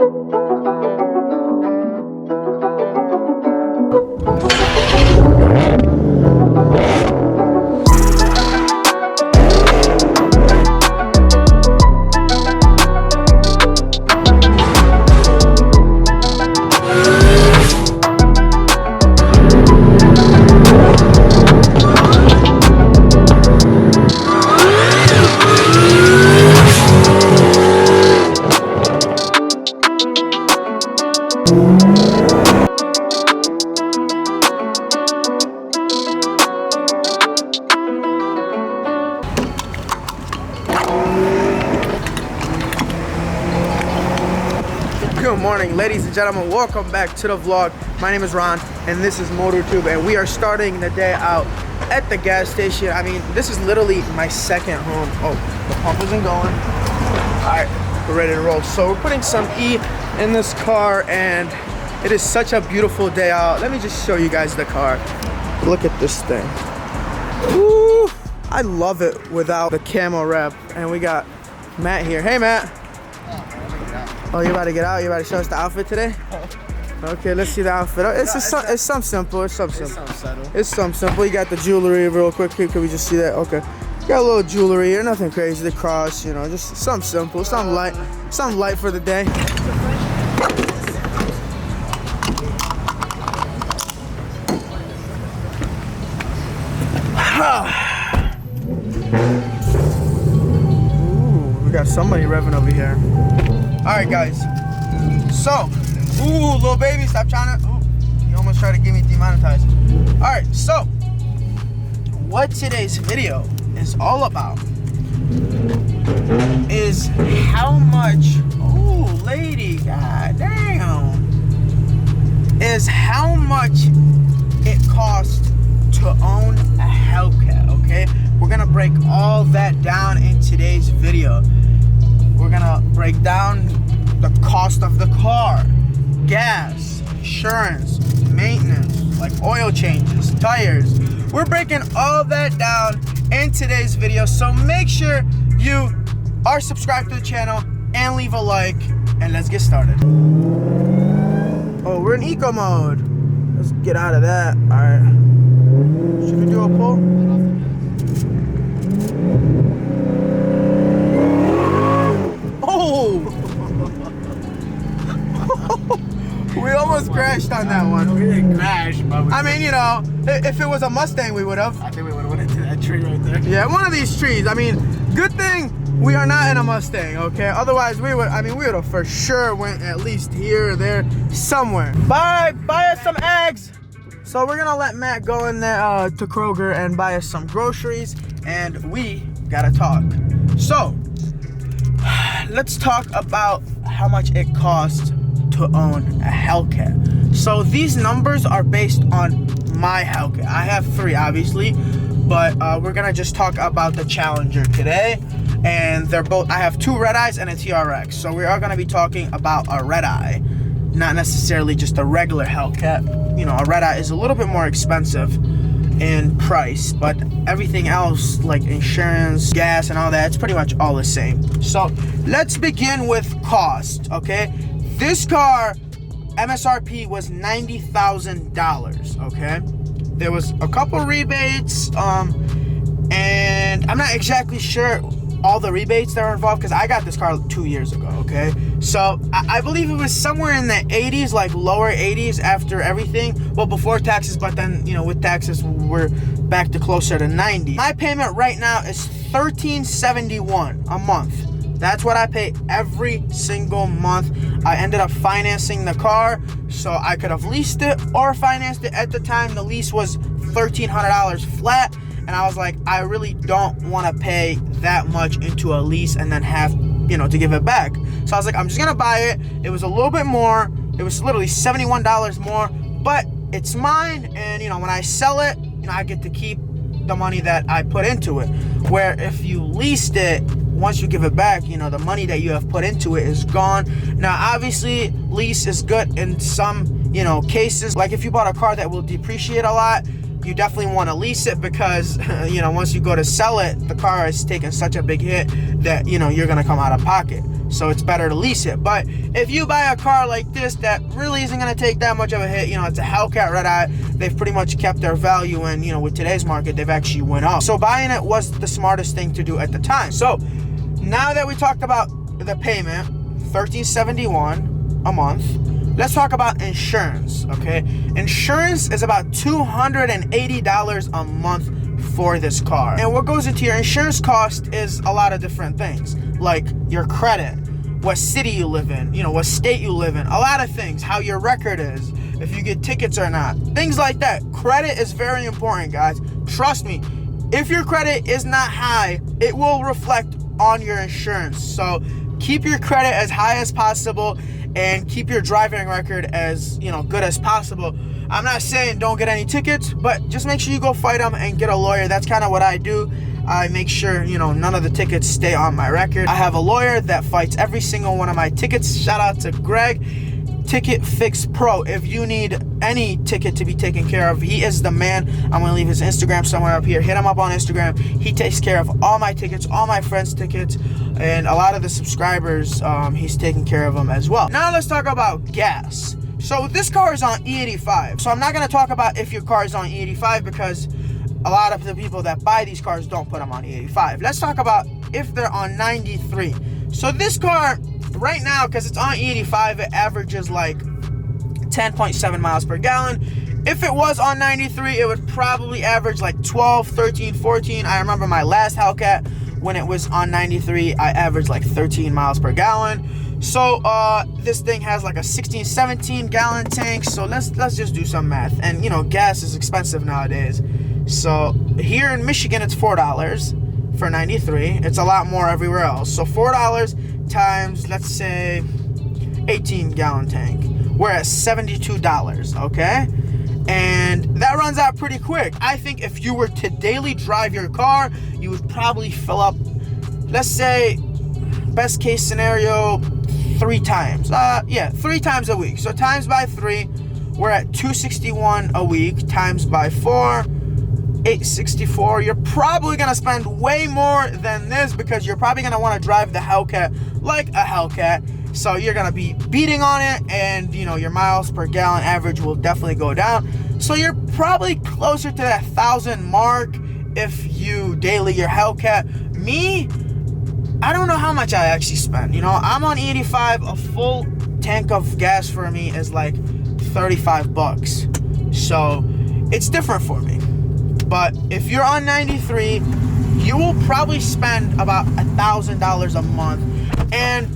Good morning, ladies and gentlemen. Welcome back to the vlog. My name is Ron and this is MotorTube, and we are starting the day out at the gas station. I mean, this is literally my second home. Oh, the pump isn't going. All right, we're ready to roll. So we're putting some E in this car and it is such a beautiful day out. Let me just show you guys the car. Look at this thing. Woo! I love it without the camo wrap. And we got Matt here. Hey, Matt. Oh, you about to get out? You about to show us the outfit today? Okay, let's see the outfit. It's something simple. It's something simple. It's something simple. You got the jewelry real quick. Can we just see that? Okay. You got a little jewelry here. Nothing crazy. The cross, you know, just something simple. Something light for the day. Ooh, we got somebody revving over here. All right, guys. So, ooh, little baby, stop trying to. Ooh, you almost tried to get me demonetized. All right, so what today's video is all about is how much. Ooh, lady, god damn, is how much it costs to own a Hellcat. Okay, we're gonna break all that down in today's video. We're gonna break down the cost of the car, gas, insurance, maintenance, like oil changes, tires. We're breaking all that down in today's video, so make sure you are subscribed to the channel and leave a like, and let's get started. Oh, we're in eco mode. Let's get out of that. All right. Should we do a pull? We almost crashed on that one. We didn't crash, but I mean, you know, if it was a Mustang, we would have. I think we would have went into that tree right there. Yeah, one of these trees. I mean, good thing we are not in a Mustang, okay? Otherwise, we would have for sure went at least here or there, somewhere. Buy us some eggs. So we're gonna let Matt go in there to Kroger and buy us some groceries, and we gotta talk. So, let's talk about how much it costs to own a Hellcat. So these numbers are based on my Hellcat. I have three, obviously, but we're gonna just talk about the Challenger today. And they're both, I have two red eyes and a TRX. So we are gonna be talking about a red eye, not necessarily just a regular Hellcat. You know, a red eye is a little bit more expensive in price, but everything else like insurance, gas, and all that, it's pretty much all the same. So let's begin with cost, okay? This car MSRP was $90,000, okay? There was a couple rebates, and I'm not exactly sure all the rebates that were involved because I got this car 2 years ago, okay? So I believe it was somewhere in the 80s, like lower 80s after everything. Well, before taxes, but then, you know, with taxes, we're back to closer to 90. My payment right now is $13.71 a month. That's what I pay every single month. I ended up financing the car, so I could have leased it or financed it. At the time, the lease was $1,300 flat, and I was like, I really don't want to pay that much into a lease and then have, you know, to give it back. So I was like, I'm just gonna buy it. It was a little bit more. It was literally $71 more, but it's mine, and you know, when I sell it, you know, I get to keep the money that I put into it. Where if you leased it, once you give it back, you know, the money that you have put into it is gone. Now, obviously, lease is good in some, you know, cases. Like if you bought a car that will depreciate a lot, you definitely want to lease it because, you know, once you go to sell it, the car is taking such a big hit that, you know, you're going to come out of pocket. So it's better to lease it. But if you buy a car like this that really isn't going to take that much of a hit, you know, it's a Hellcat Red Eye, they've pretty much kept their value, and, you know, with today's market, they've actually went up. So buying it was the smartest thing to do at the time. So now that we talked about the payment, $13.71 a month, let's talk about insurance, okay? Insurance is about $280 a month for this car. And what goes into your insurance cost is a lot of different things, like your credit, what city you live in, you know, what state you live in, a lot of things, how your record is, if you get tickets or not, things like that. Credit is very important, guys. Trust me, if your credit is not high, it will reflect on your insurance. So keep your credit as high as possible and keep your driving record as, you know, good as possible. I'm not saying don't get any tickets, but just make sure you go fight them and get a lawyer. That's kind of what I do. I make sure, you know, none of the tickets stay on my record. I have a lawyer that fights every single one of my tickets. Shout out to Greg, Ticket Fix Pro. If you need any ticket to be taken care of, he is the man. I'm gonna leave his Instagram somewhere up here. Hit him up on Instagram. He takes care of all my tickets, all my friends' tickets, and a lot of the subscribers, he's taking care of them as well. Now let's talk about gas. So this car is on E85. So I'm not gonna talk about if your car is on E85 because a lot of the people that buy these cars don't put them on E85. Let's talk about if they're on 93. So this car right now, because it's on E85, it averages like 10.7 miles per gallon. If it was on 93, it would probably average like 12, 13, 14. I remember my last Hellcat, when it was on 93, I averaged like 13 miles per gallon. So this thing has like a 16, 17 gallon tank. So let's just do some math. And you know, gas is expensive nowadays. So here in Michigan, it's $4 for 93. It's a lot more everywhere else. So $4 times, let's say, 18 gallon tank. We're at $72, okay? And that runs out pretty quick. I think if you were to daily drive your car, you would probably fill up, let's say, best case scenario, 3 times. 3 times a week. So times by 3, we're at $261 a week. Times by 4, $864. You're probably gonna spend way more than this because you're probably gonna want to drive the Hellcat like a Hellcat. So you're gonna be beating on it, and you know, your miles per gallon average will definitely go down. So you're probably closer to that 1,000 mark if you daily your Hellcat. Me, I don't know how much I actually spend. You know, I'm on 85. A full tank of gas for me is like $35. So it's different for me. But if you're on 93, you will probably spend about $1,000 a month. And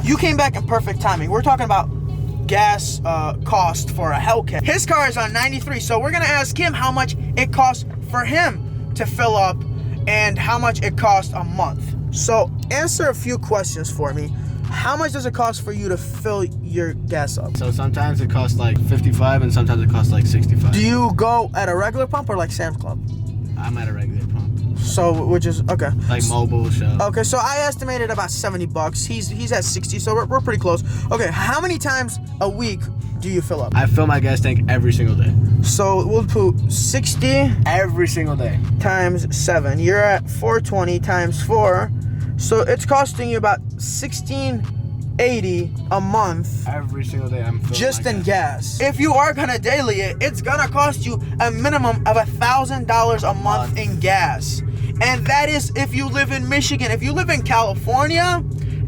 you came back in perfect timing. We're talking about gas cost for a Hellcat. His car is on 93, so we're gonna ask him how much it costs for him to fill up and how much it costs a month. So answer a few questions for me. How much does it cost for you to fill your gas up? So sometimes it costs like 55 and sometimes it costs like 65. Do you go at a regular pump or like Sam's Club? I'm at a regular pump. So, which is, okay. Like mobile shop. Okay, so I estimated about $70. He's at 60, so we're pretty close. Okay, how many times a week do you fill up? I fill my gas tank every single day. So we'll put 60 every single day times 7. You're at 420 times 4. So it's costing you about $16.80 a month every single day. I'm filling just my in gas. If you are gonna daily it, it's gonna cost you a minimum of $1,000 a month in gas. And that is if you live in Michigan. If you live in California,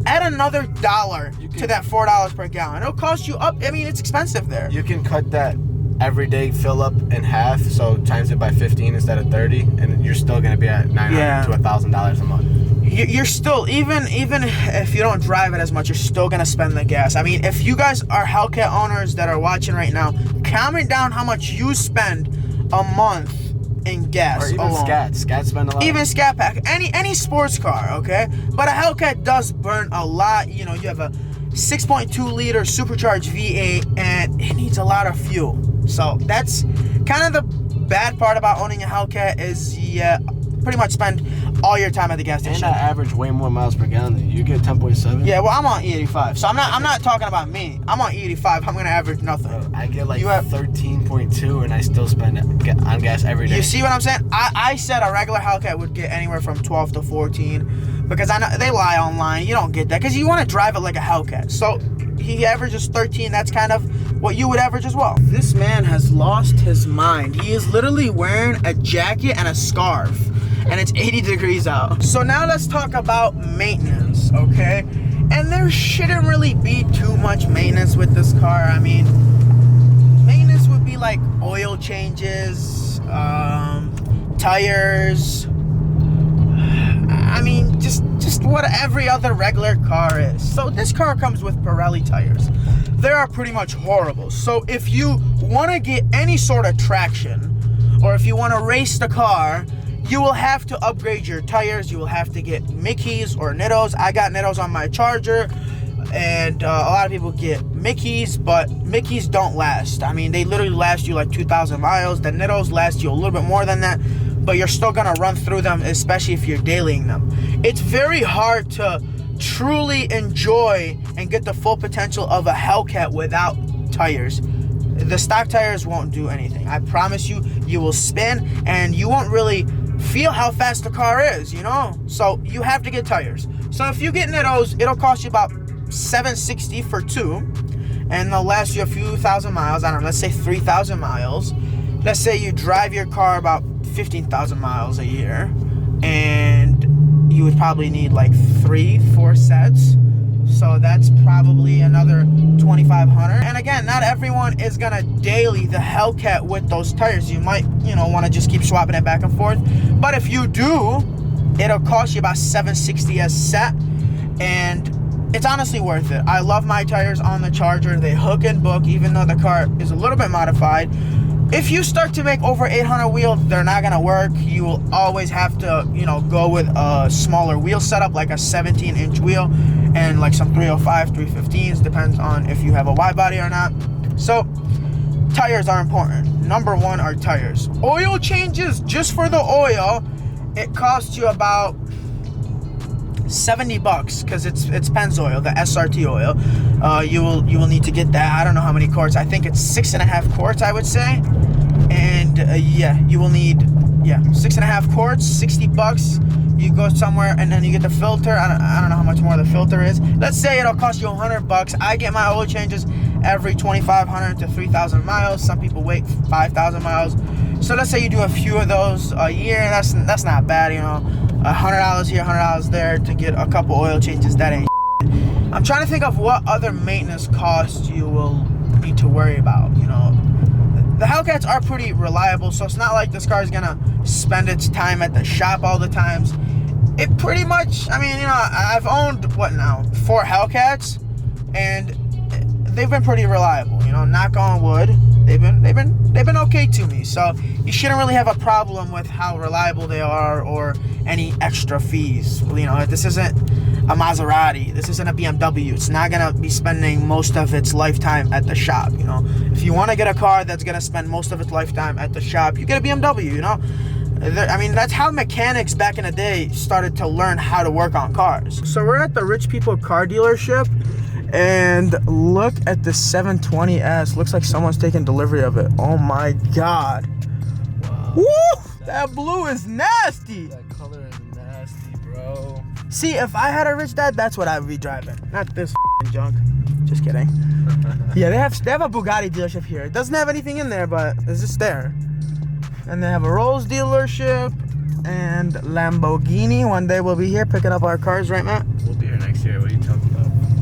add another $1 to that $4 per gallon. It'll cost you up. I mean, it's expensive there. You can cut that everyday fill up in half, so times it by 15 instead of 30, and you're still gonna be at $900 to $1,000 a month. You're still, even if you don't drive it as much, you're still gonna spend the gas. I mean, if you guys are Hellcat owners that are watching right now, comment down how much you spend a month in gas. Or even Scat spend a lot. Even Scat Pack, any sports car, okay? But a Hellcat does burn a lot. You know, you have a 6.2 liter supercharged V8, and it needs a lot of fuel. So that's kind of the bad part about owning a Hellcat is pretty much spend all your time at the gas station. And I average way more miles per gallon than you. Get 10.7. Yeah, well, I'm on E85, so I'm not talking about me. I'm on E85. I'm gonna average nothing. I get like 13.2, and I still spend on gas every day. You see what I'm saying? I said a regular Hellcat would get anywhere from 12 to 14, because I know they lie online. You don't get that because you want to drive it like a Hellcat. So he averages 13. That's kind of what you would average as well. This man has lost his mind. He is literally wearing a jacket and a scarf, and it's 80 degrees out. So now let's talk about maintenance, okay? And there shouldn't really be too much maintenance with this car. I mean, maintenance would be like oil changes, tires. I mean, just what every other regular car is. So this car comes with Pirelli tires. They are pretty much horrible. So if you want to get any sort of traction, or if you want to race the car, you will have to upgrade your tires. You will have to get Mickeys or Nittos. I got Nittos on my Charger, and a lot of people get Mickeys, but Mickeys don't last. I mean, they literally last you like 2,000 miles. The Nittos last you a little bit more than that, but you're still gonna run through them, especially if you're dailying them. It's very hard to truly enjoy and get the full potential of a Hellcat without tires. The stock tires won't do anything. I promise you, you will spin and you won't really feel how fast the car is, you know? So you have to get tires. So if you get Nittos, it'll cost you about $760 for 2, and they'll last you a few thousand miles. I don't know, let's say 3,000 miles. Let's say you drive your car about 15,000 miles a year, and you would probably need like 3-4 sets. So that's probably another $2,500. And again, not everyone is gonna daily the Hellcat with those tires. You might, you know, want to just keep swapping it back and forth. But if you do, it'll cost you about $760 a set, and it's honestly worth it. I love my tires on the Charger. They hook and book, even though the car is a little bit modified. If you start to make over 800 wheels, they're not gonna work. You will always have to, you know, go with a smaller wheel setup, like a 17-inch wheel, and like some 305, 315s, depends on if you have a wide body or not. So tires are important. Number one are tires. Oil changes, just for the oil, it costs you about $70 because it's Pennzoil, the SRT oil. You will need to get that. I don't know how many quarts. I think it's 6.5 quarts, I would say. And yeah, you will need 6.5 quarts, $60. You go somewhere and then you get the filter. I don't know how much more the filter is. Let's say it'll cost you $100. I get my oil changes every 2,500 to 3,000 miles. Some people wait 5,000 miles. So let's say you do a few of those a year. That's not bad, you know. $100 here, $100 there to get a couple oil changes. That ain't shit. I'm trying to think of what other maintenance costs you will need to worry about, you know. The Hellcats are pretty reliable, so it's not like this car is gonna spend its time at the shop all the times. It pretty much, I mean, you know, I've owned, what now, 4 Hellcats, and they've been pretty reliable, you know, knock on wood. They've been okay to me, so you shouldn't really have a problem with how reliable they are or any extra fees. You know, this isn't a Maserati, this isn't a BMW. It's not gonna be spending most of its lifetime at the shop. You know, if you want to get a car that's gonna spend most of its lifetime at the shop, you get a BMW. You know, I mean, that's how mechanics back in the day started to learn how to work on cars. So we're at the Rich People Car Dealership. And look at the 720S. Looks like someone's taking delivery of it. Oh my God. Wow. Woo! That blue is nasty. That color is nasty, bro. See, if I had a rich dad, that's what I would be driving. Not this junk. Just kidding. Yeah, they have a Bugatti dealership here. It doesn't have anything in there, but it's just there. And they have a Rolls dealership and Lamborghini. One day we'll be here picking up our cars, right, Matt? We'll be here next year. What are you talking about?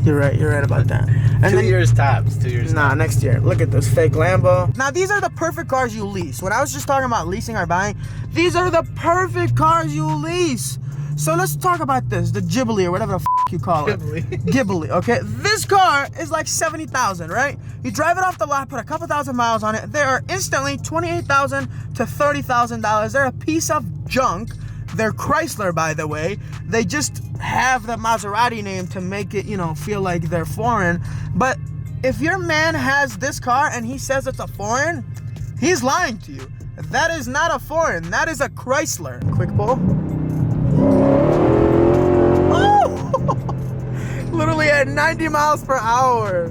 You're right about that. And 2 years tops. 2 years. Nah, tops. next year. Look at this fake Lambo. Now, these are the perfect cars you lease. When I was just talking about leasing or buying, these are the perfect cars you lease. So let's talk about this, the Ghibli or whatever the you call it. Ghibli, okay? This car is like $70,000, right? You drive it off the lot, put a couple thousand miles on it. They are instantly $28,000 to $30,000. They're a piece of junk. They're Chrysler, by the way. They just have the Maserati name to make it, you know, feel like they're foreign. But if your man has this car and he says it's a foreign, he's lying to you. That is not a foreign. That is a Chrysler. Quick pull. Oh! Literally at 90 miles per hour.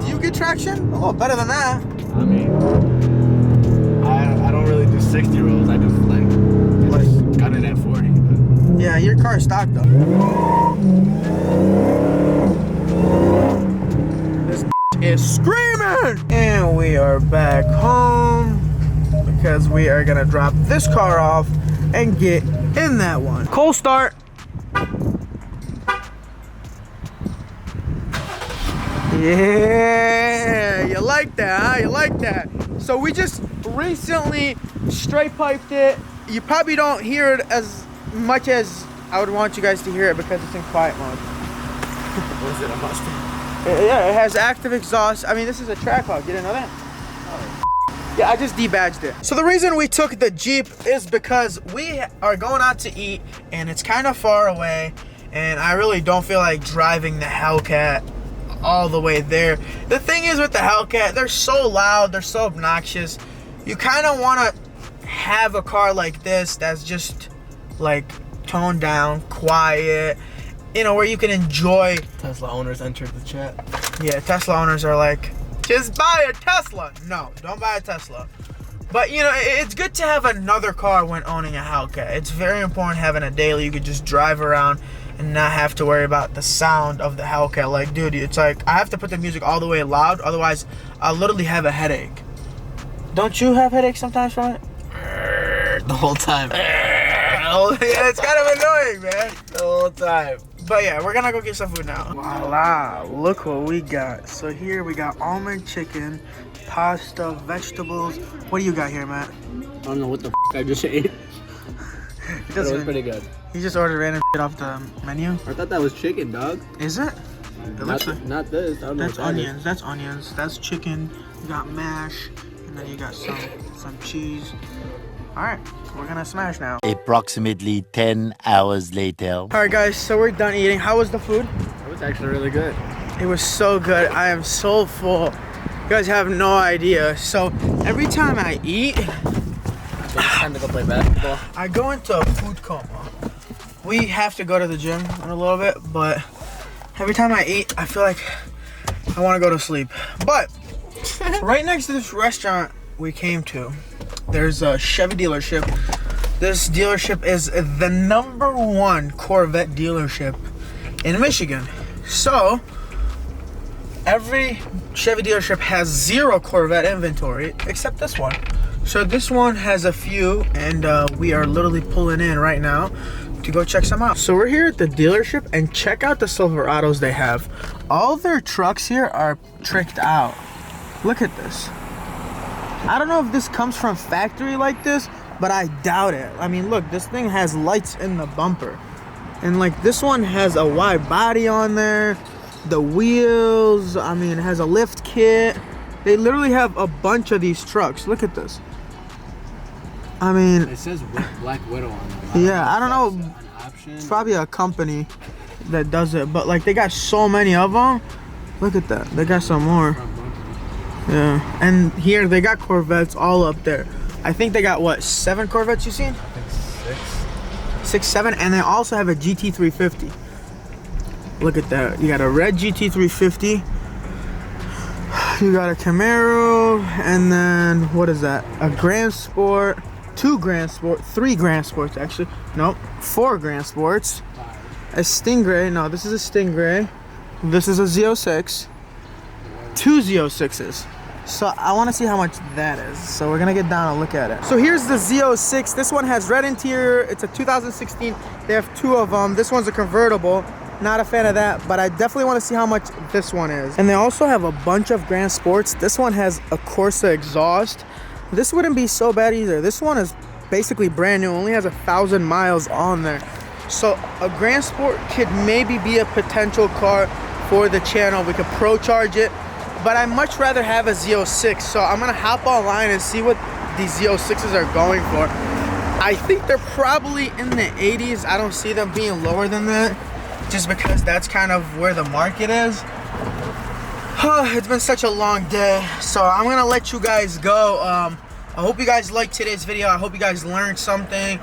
Do you get traction? Oh, better than that. I mean, I don't really do 60 rolls. I do like gun it at 40. But. Yeah, your car's stock though. This is screaming! And we are back home because we are gonna drop this car off and get in that one. Cold start. Yeah, you like that, huh? You like that? So we just recently straight piped it. You probably don't hear it as much as I would want you guys to hear it because it's in quiet mode. Was it a Mustang? Yeah, it has active exhaust. I mean, this is a track hog. You didn't know that? Oh. Yeah, I just debadged it. So the reason we took the Jeep is because we are going out to eat and it's kind of far away and I really don't feel like driving the Hellcat all the way there. The thing is with the Hellcat, they're so loud, they're so obnoxious. You kind of want to have a car like this that's just like toned down, quiet, you know, where you can enjoy. Tesla owners entered the chat. Yeah, Tesla owners are like, just buy a Tesla. No, don't buy a Tesla. But you know, it's good to have another car when owning a Hellcat. It's very important having a daily you could just drive around and not have to worry about the sound of the Hellcat. Like, dude, it's like I have to put the music all the way loud, otherwise I'll literally have a headache. Don't you have headaches sometimes from it? The whole time. Yeah, it's kind of annoying, man. The whole time. But yeah, we're gonna go get some food now. Voila, look what we got. So here we got almond chicken, pasta, vegetables. What do you got here, Matt? I don't know what the f I just ate. It was pretty good. You just ordered random shit off the menu? I thought that was chicken, dog. Is it? It looks like not this. I don't know. That's onions. That's onions. That's chicken. You got mash, and then you got some cheese. All right, we're gonna smash now. Approximately 10 hours later. All right, guys. So we're done eating. How was the food? It was actually really good. It was so good. I am so full. You guys have no idea. So every time I eat, It's time to go play basketball. I go into a food coma. We have to go to the gym in a little bit, but every time I eat, I feel like I want to go to sleep. But right next to this restaurant we came to, there's a Chevy dealership. This dealership is the #1 Corvette dealership in Michigan. So every Chevy dealership has 0 Corvette inventory except this one. So this one has a few, and we are literally pulling in right now to go check some out. So we're here at the dealership and check out the Silverados they have. All their trucks here are tricked out. Look at this. I don't know if this comes from factory like this, but I doubt it. I mean, look, this thing has lights in the bumper. And like this one has a wide body on there. The wheels, I mean, it has a lift kit. They literally have a bunch of these trucks. Look at this. I mean, It says Black Widow on it. yeah, I don't know. An option. It's probably a company that does it, but like they got so many of them. Look at that. They got some more. Yeah, and here they got Corvettes all up there. I think they got what, 7 Corvettes you seen? I think 6, 7, and they also have a GT350. Look at that. You got a red GT350. You got a Camaro, and then what is that? A Grand Sport, 2 Grand Sport, 3 Grand Sports actually. Nope, 4 Grand Sports. A Stingray. No, this is a Stingray. This is a Z06. 2 Z06s. So I want to see how much that is. So we're gonna get down and look at it. So here's the Z06. This one has red interior. It's a 2016. They have 2 of them. This one's a convertible. Not a fan of that, but I definitely want to see how much this one is. And they also have a bunch of Grand Sports. This one has a Corsa exhaust. This wouldn't be so bad either. This one is basically brand new. Only has 1,000 miles on there. So a Grand Sport could maybe be a potential car for the channel. We could pro charge it, but I'd much rather have a Z06. So I'm gonna hop online and see what these Z06s are going for. I think they're probably in the 80s. I don't see them being lower than that, just because that's kind of where the market is. It's been such a long day, so I'm gonna let you guys go. I hope you guys liked today's video. I hope you guys learned something.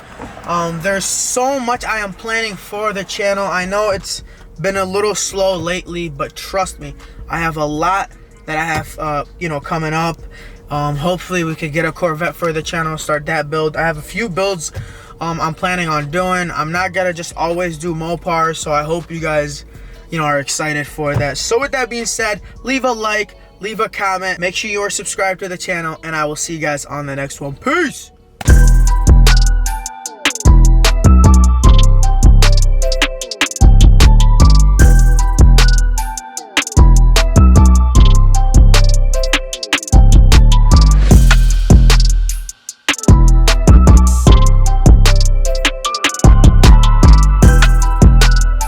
There's so much I am planning for the channel. I know it's been a little slow lately, but trust me, I have a lot that I have coming up. Hopefully we could get a Corvette for the channel, start that build. I have a few builds I'm planning on doing. I'm not gonna just always do Mopar, so I hope you guys, you know, are excited for that. So with that being said, leave a like, leave a comment, make sure you are subscribed to the channel, and I will see you guys on the next one. Peace!